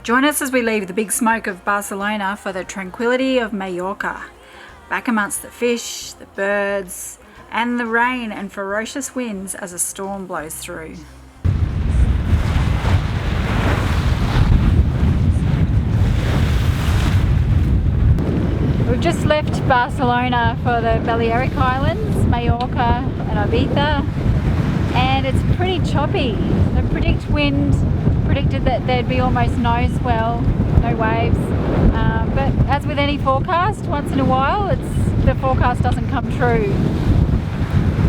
Join us as we leave the big smoke of Barcelona for the tranquility of Majorca, back amongst the fish, the birds, and the rain and ferocious winds as a storm blows through. We've just left Barcelona for the Balearic Islands, Majorca and Ibiza, and it's pretty choppy. The predicted that there'd be almost no swell, no waves, but as with any forecast, once in a while the forecast doesn't come true.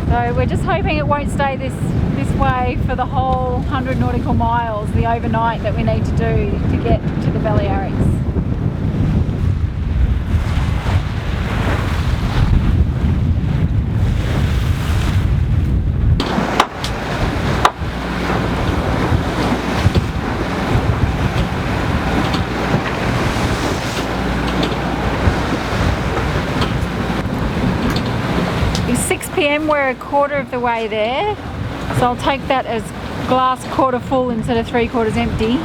So we're just hoping it won't stay this way for the whole 100 nautical miles, the overnight that we need to do to get to the Balearics. It's 6 p.m, we're a quarter of the way there, so I'll take that as glass quarter full instead of 3/4 empty.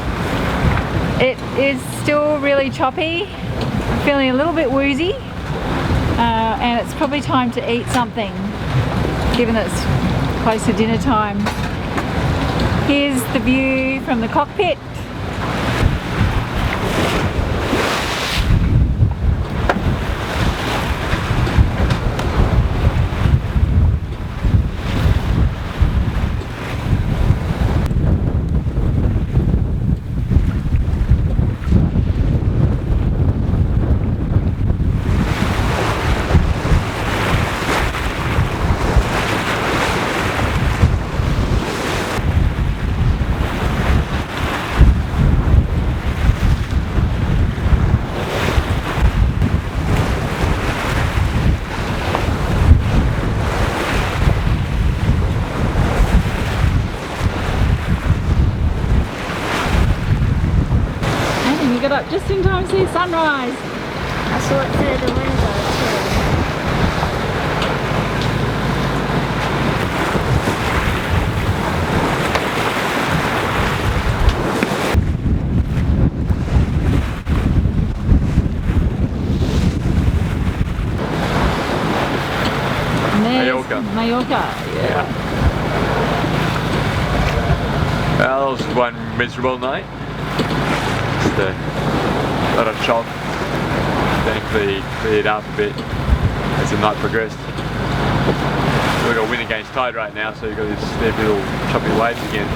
It is still really choppy, I'm feeling a little bit woozy, and it's probably time to eat something given that it's close to dinner time. Here's the view from the cockpit. Got up just in time to see sunrise. I saw it through the window too. Majorca, yeah. Well, it was one miserable night. A lot of chalk. Thankfully cleared up a bit as the night progressed. So we've got wind against tide right now, so you've got these steep little choppy waves again.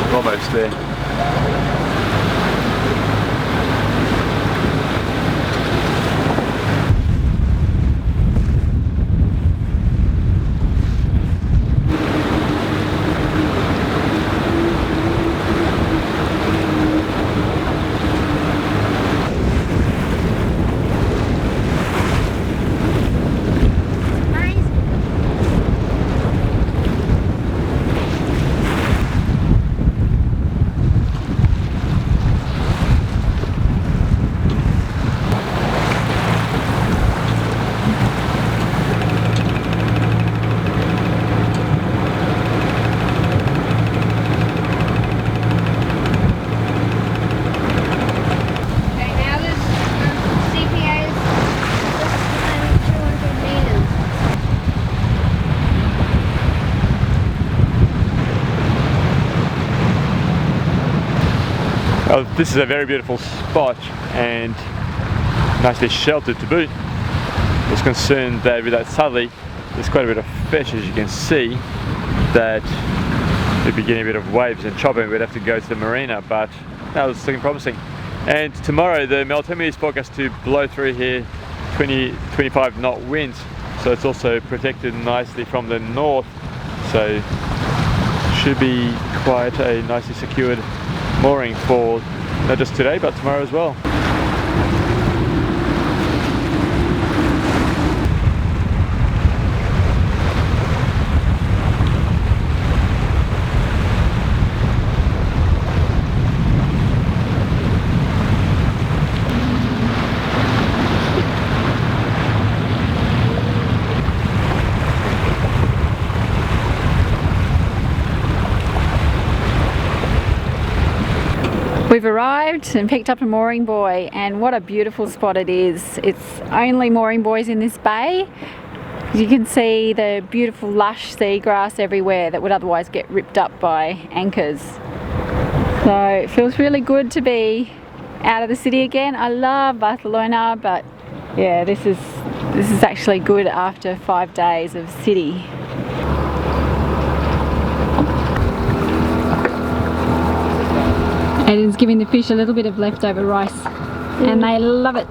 So, almost there. Well, this is a very beautiful spot and nicely sheltered to boot. I was concerned that with that southerly, there's quite a bit of fish, as you can see, that we'd be getting a bit of waves and chopping. We'd have to go to the marina, but that was looking promising. And tomorrow the altimeter is forecast to blow through here 20-25 knot winds, so it's also protected nicely from the north, so should be quite a nicely secured mooring for not just today but tomorrow as well. We've arrived and picked up a mooring buoy, and what a beautiful spot it is. It's only mooring buoys in this bay. You can see the beautiful lush seagrass everywhere that would otherwise get ripped up by anchors. So it feels really good to be out of the city again. I love Barcelona, but yeah, this is actually good after 5 days of city. Aiden's giving the fish a little bit of leftover rice, and they love it.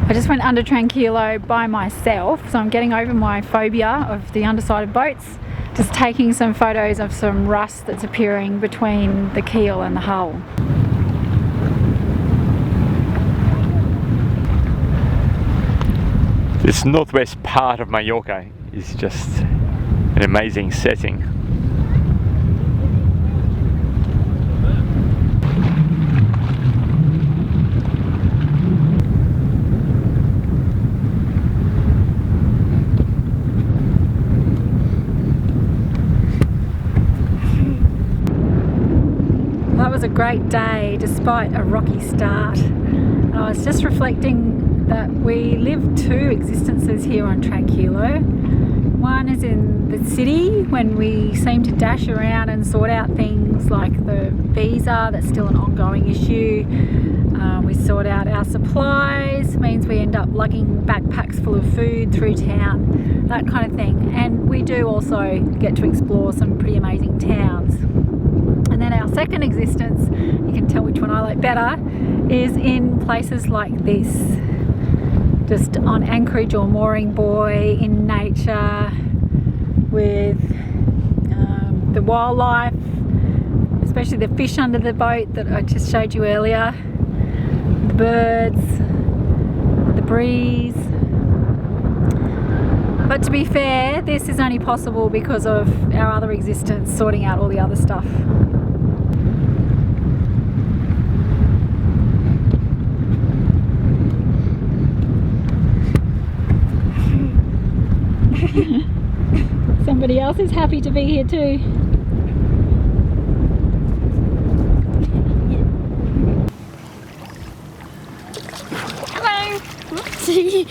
I just went under Tranquilo by myself, so I'm getting over my phobia of the underside of boats. Just taking some photos of some rust that's appearing between the keel and the hull. This northwest part of Majorca is just an amazing setting. That was a great day despite a rocky start. I was just reflecting that we live two existences here on Tranquilo. One is in the city when we seem to dash around and sort out things like the visa, that's still an ongoing issue. We sort out our supplies, means we end up lugging backpacks full of food through town, that kind of thing. And we do also get to explore some pretty amazing towns. And then our second existence, you can tell which one I like better, is in places like this. Just on anchorage or mooring buoy in nature with the wildlife, especially the fish under the boat that I just showed you earlier, the birds, the breeze. But to be fair, this is only possible because of our other existence sorting out all the other stuff. Somebody else is happy to be here too. Hello. Whoopsie.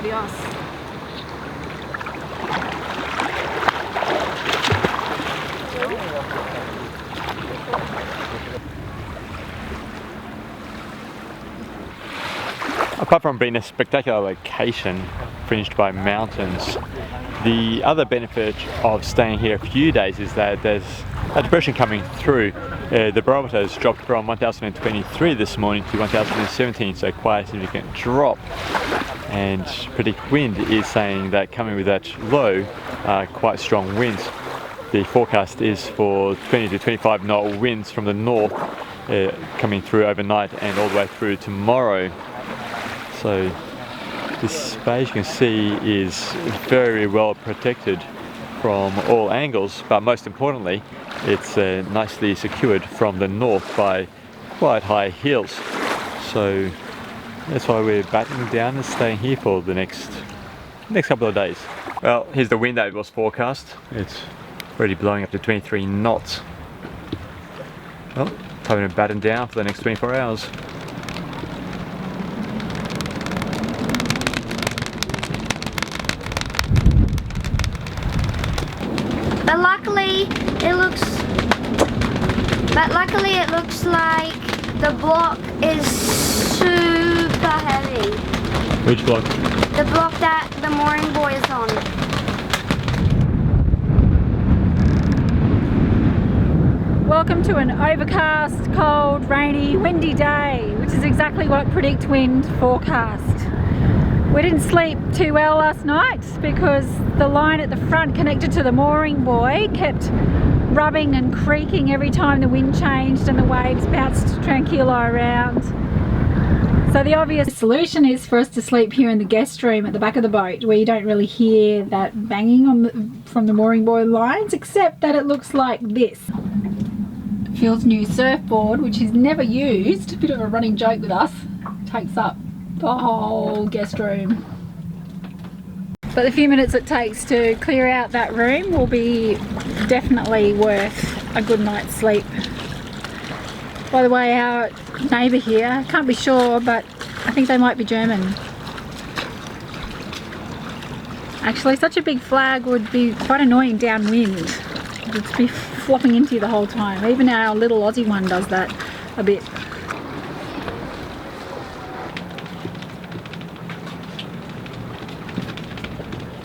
Adios. Apart from being a spectacular location fringed by mountains, the other benefit of staying here a few days is that there's a depression coming through. The barometer has dropped from 1023 this morning to 1017, so quite a significant drop. And predict wind is saying that coming with that low, quite strong winds. The forecast is for 20 to 25 knot winds from the north coming through overnight and all the way through tomorrow. So this space you can see is very well protected from all angles, but most importantly it's nicely secured from the north by quite high hills. So that's why we're battening down and staying here for the next couple of days. Well, here's the wind that was forecast. It's already blowing up to 23 knots. Well, time to batten down for the next 24 hours. But luckily it looks like the block is super heavy. Which block? The block that the mooring buoy is on. Welcome to an overcast, cold, rainy, windy day, which is exactly what Predict Wind forecast. We didn't sleep too well last night because the line at the front connected to the mooring buoy kept rubbing and creaking every time the wind changed and the waves bounced Tranquilo around. So the obvious solution is for us to sleep here in the guest room at the back of the boat, where you don't really hear that banging from the mooring buoy lines, except that it looks like this. Phil's new surfboard, which he's never used, a bit of a running joke with us, takes up the whole guest room. But the few minutes it takes to clear out that room will be definitely worth a good night's sleep. By the way, our neighbour here, can't be sure, but I think they might be German. Actually, such a big flag would be quite annoying downwind. It would be flopping into you the whole time. Even our little Aussie one does that a bit.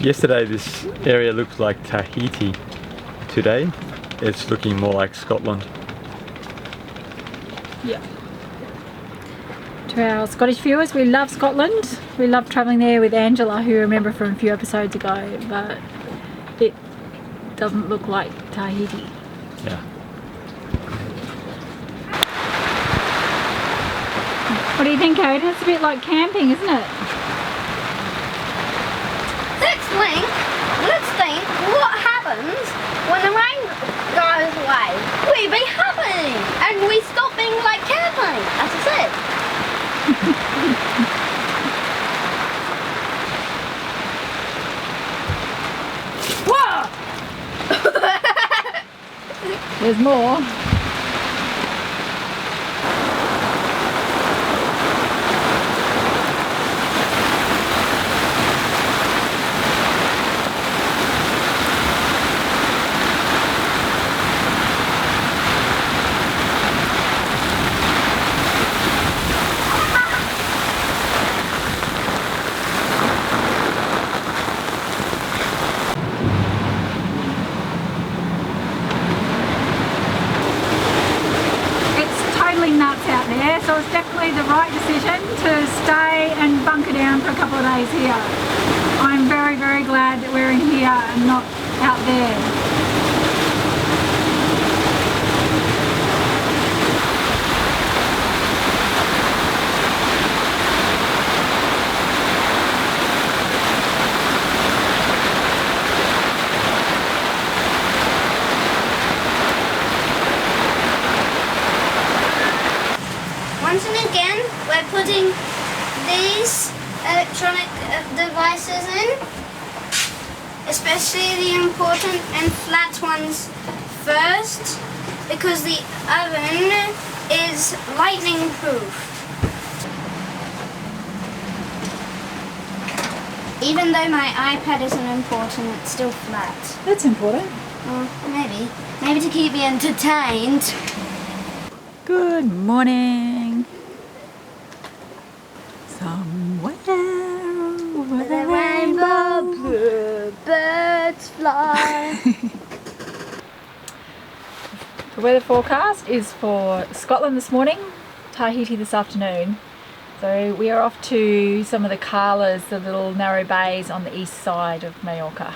Yesterday this area looked like Tahiti. Today it's looking more like Scotland. Yeah. To our Scottish viewers, we love Scotland. We love travelling there with Angela, who you remember from a few episodes ago, but it doesn't look like Tahiti. Yeah. What do you think, Odin? It's a bit like camping, isn't it? Let's think what happens when the rain goes away. We be happy and we stop being like camping, as I said. Whoa! There's more. Nuts out there, so it's definitely the right decision to stay and bunker down for a couple of days here. I'm very, very glad that we're in here and not out there. Once and again, we're putting these electronic devices in, especially the important and flat ones first, because the oven is lightning proof. Even though my iPad isn't important, it's still flat. That's important. Maybe. Maybe to keep me entertained. Good morning. Somewhere over the rainbow. blue birds fly. The weather forecast is for Scotland this morning, Tahiti this afternoon. So we are off to some of the calas, the little narrow bays on the east side of Majorca.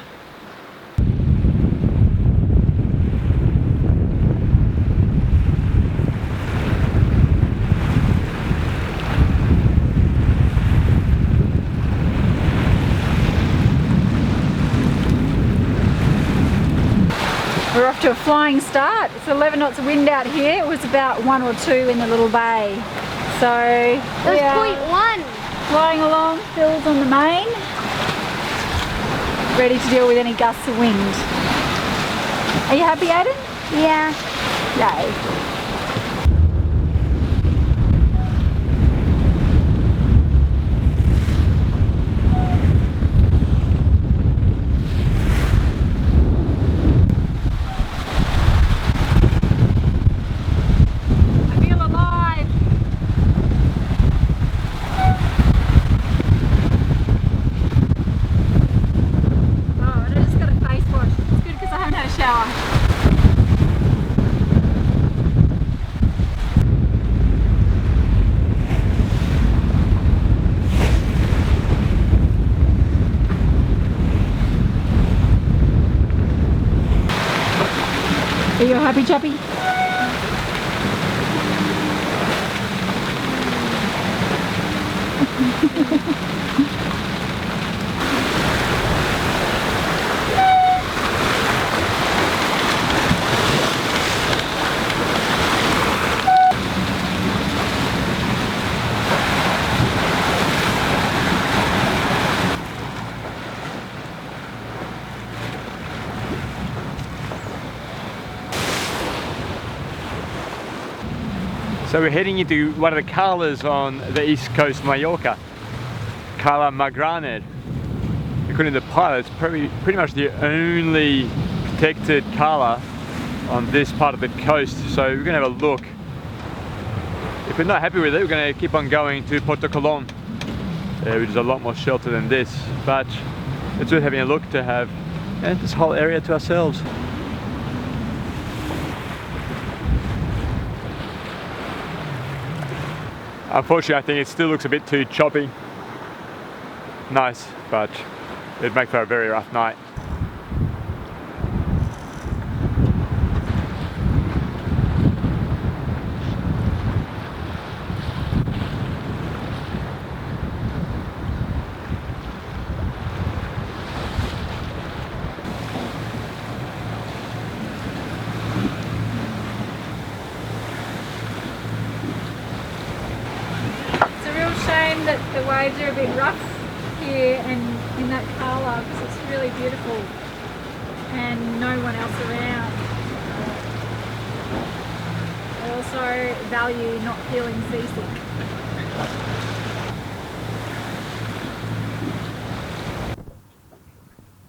We're off to a flying start. It's 11 knots of wind out here. It was about 1 or 2 in the little bay. So That's we are 0.1. flying along, Phil's on the main, ready to deal with any gusts of wind. Are you happy, Aiden? Yeah. Yay. Are you happy, chappy? So we're heading into one of the calas on the east coast of Mallorca, Cala Magraner. According to the pilot, it's pretty much the only protected cala on this part of the coast. So we're going to have a look. If we're not happy with it, we're going to keep on going to Porto Colom, which is a lot more sheltered than this. But it's worth having a look to have this whole area to ourselves. Unfortunately, I think it still looks a bit too choppy. Nice, but it'd make for a very rough night. That the waves are a bit rough here and in that cala because it's really beautiful and no one else around. I also value not feeling seasick.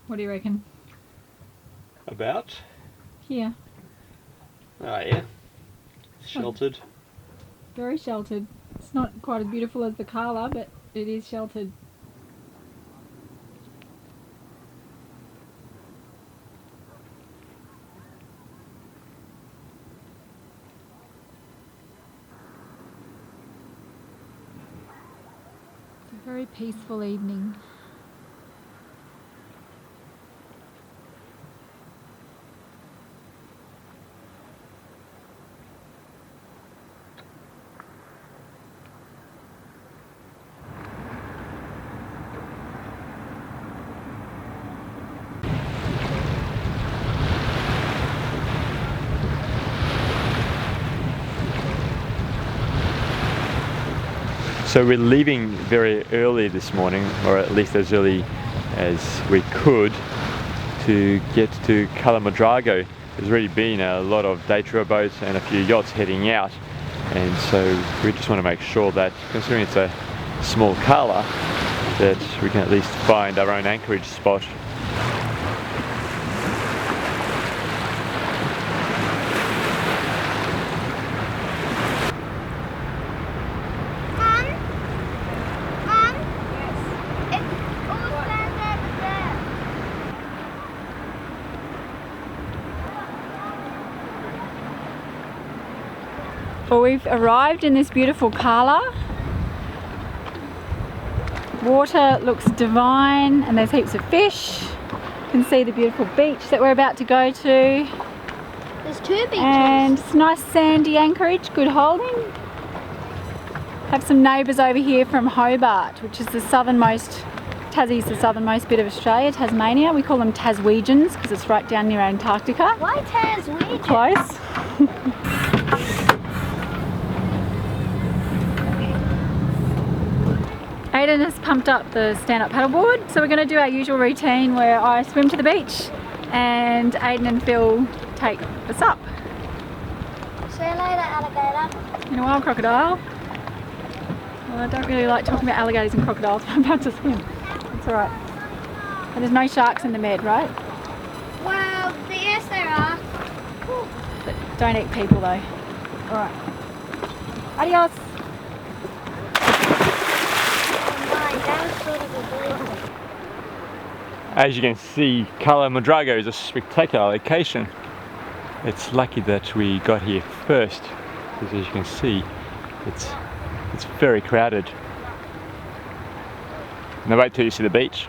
What do you reckon? About? Here. Oh yeah, sheltered. Very sheltered. It's not quite as beautiful as the Cala, but it is sheltered. It's a very peaceful evening. So we're leaving very early this morning, or at least as early as we could, to get to Cala Mondrago. There's already been a lot of day tour boats and a few yachts heading out, and so we just want to make sure that, considering it's a small cala, that we can at least find our own anchorage spot. Well, we've arrived in this beautiful Cala. Water looks divine and there's heaps of fish. You can see the beautiful beach that we're about to go to. There's 2 beaches. And it's a nice sandy anchorage, good holding. Have some neighbours over here from Hobart, which is the southernmost, Tassie's the southernmost bit of Australia, Tasmania. We call them Taswegians because it's right down near Antarctica. Why Taswegian? Close. Aiden has pumped up the stand-up paddleboard, so we're going to do our usual routine where I swim to the beach and Aiden and Phil take us up. See you later, alligator. In a while, crocodile. Well, I don't really like talking about alligators and crocodiles, but I'm about to swim. It's alright. And there's no sharks in the med, right? Well, yes there are. But don't eat people though. Alright. Adios! As you can see, Cala Mondrago is a spectacular location. It's lucky that we got here first, because as you can see, it's very crowded. Now wait till you see the beach.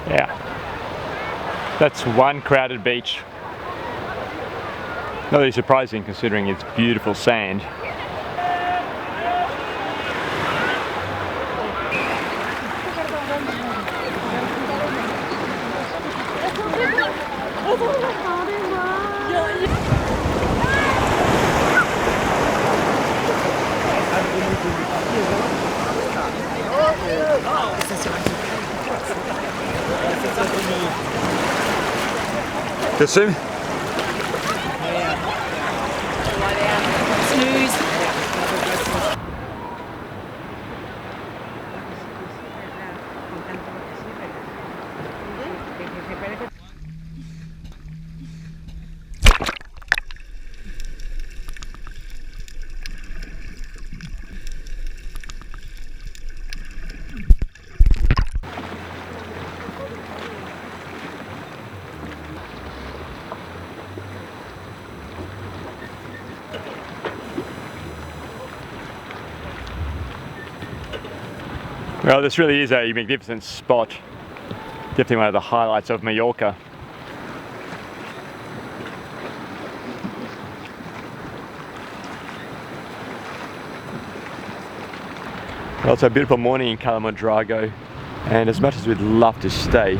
Yeah, that's one crowded beach. Not really surprising considering its beautiful sand. Good swim? Well, this really is a magnificent spot. Definitely one of the highlights of Majorca. Well, it's a beautiful morning in Cala Mondrago, and as much as we'd love to stay,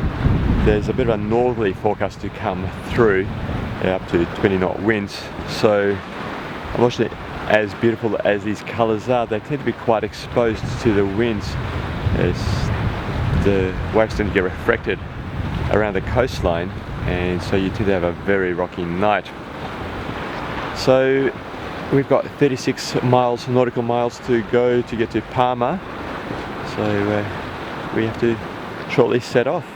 there's a bit of a northerly forecast to come through, up to 20-knot winds. So, unfortunately, as beautiful as these colours are, they tend to be quite exposed to the winds, as the waves tend to get refracted around the coastline, and so you tend to have a very rocky night. So we've got 36 miles, nautical miles to go to get to Palma, so we have to shortly set off.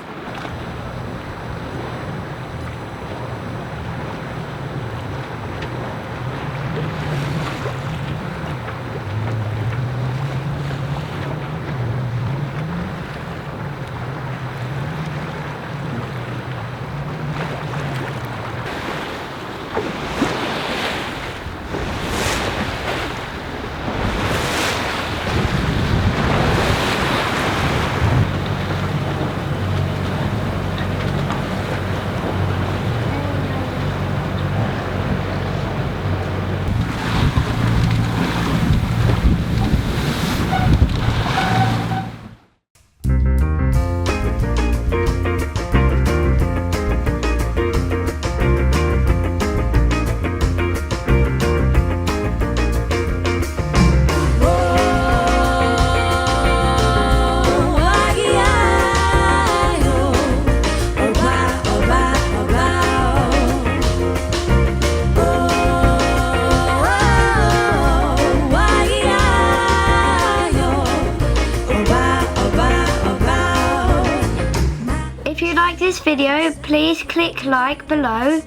like this video, please click like below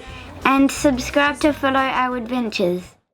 and subscribe to follow our adventures.